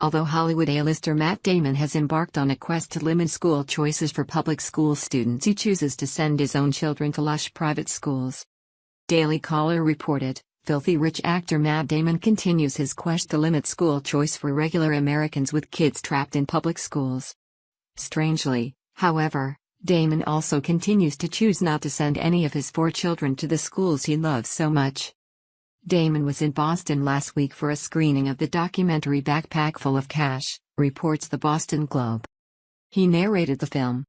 Although Hollywood A-Lister Matt Damon has embarked on a quest to limit school choices for public school students, he chooses to send his own children to lush private schools. Dailycaller reported, filthy rich actor Matt Damon continues his quest to limit school choice for regular Americans with kids trapped in public schools. Strangely, however, Damon also continues to choose not to send any of his 4 children to the schools he loves so much. Damon was in Boston last week for a screening of the documentary Backpack Full of Cash, reports the Boston Globe. He narrated the film.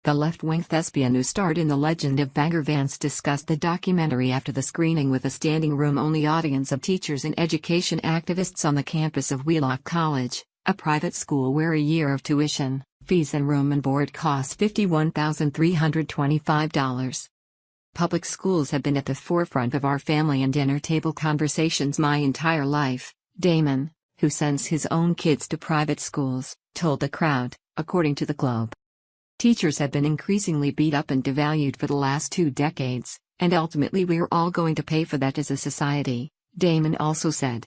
The left-wing thespian who starred in the Legend of Bagger Vance discussed the documentary after the screening with a standing-room-only audience of teachers and education activists on the campus of Wheelock College, a private school where a year of tuition, fees and room and board costs $51,325. Public schools have been at the forefront of our family and dinner table conversations my entire life, Damon, who sends his own kids to private schools, told the crowd, according to the Globe. Teachers have been increasingly beat up and devalued for the last 2 decades, and ultimately we're all going to pay for that as a society, Damon also said.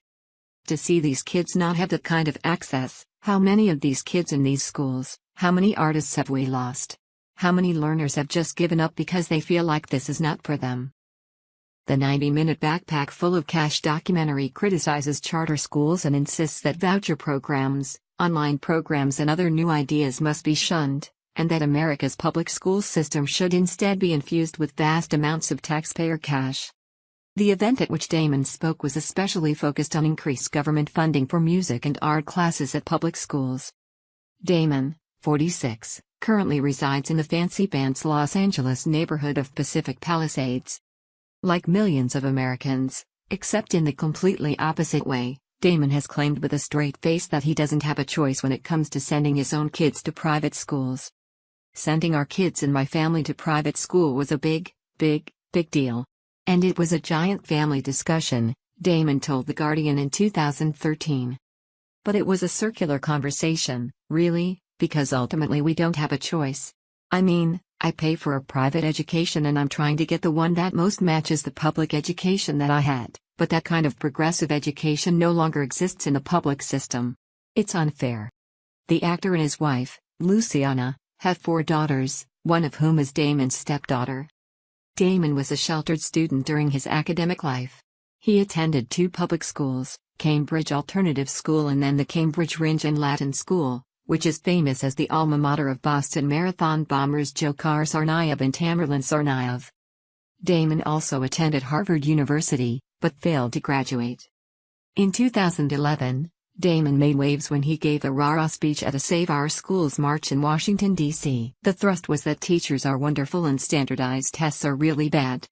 To see these kids not have that kind of access, how many of these kids in these schools, how many artists have we lost? How many learners have just given up because they feel like this is not for them? The 90-minute Backpack Full of Cash documentary criticizes charter schools and insists that voucher programs, online programs and other new ideas must be shunned, and that America's public school system should instead be infused with vast amounts of taxpayer cash. The event at which Damon spoke was especially focused on increased government funding for music and art classes at public schools. Damon, 46, currently resides in the fancy pants Los Angeles neighborhood of Pacific Palisades. Like millions of Americans, except in the completely opposite way, Damon has claimed with a straight face that he doesn't have a choice when it comes to sending his own kids to private schools. Sending our kids and my family to private school was a big deal. And it was a giant family discussion, Damon told The Guardian in 2013. But it was a circular conversation, really, because ultimately we don't have a choice. I mean, I pay for a private education and I'm trying to get the one that most matches the public education that I had, but that kind of progressive education no longer exists in the public system. It's unfair. The actor and his wife, Luciana, have 4 daughters, one of whom is Damon's stepdaughter. Damon was a sheltered student during his academic life. He attended 2 public schools, Cambridge Alternative School and then the Cambridge Ringe and Latin School, which is famous as the alma mater of Boston Marathon bombers Dzhokhar Tsarnaev and Tamerlan Tsarnaev. Damon also attended Harvard University, but failed to graduate. In 2011, Damon made waves when he gave a rah-rah speech at a Save Our Schools march in Washington, D.C. The thrust was that teachers are wonderful and standardized tests are really bad.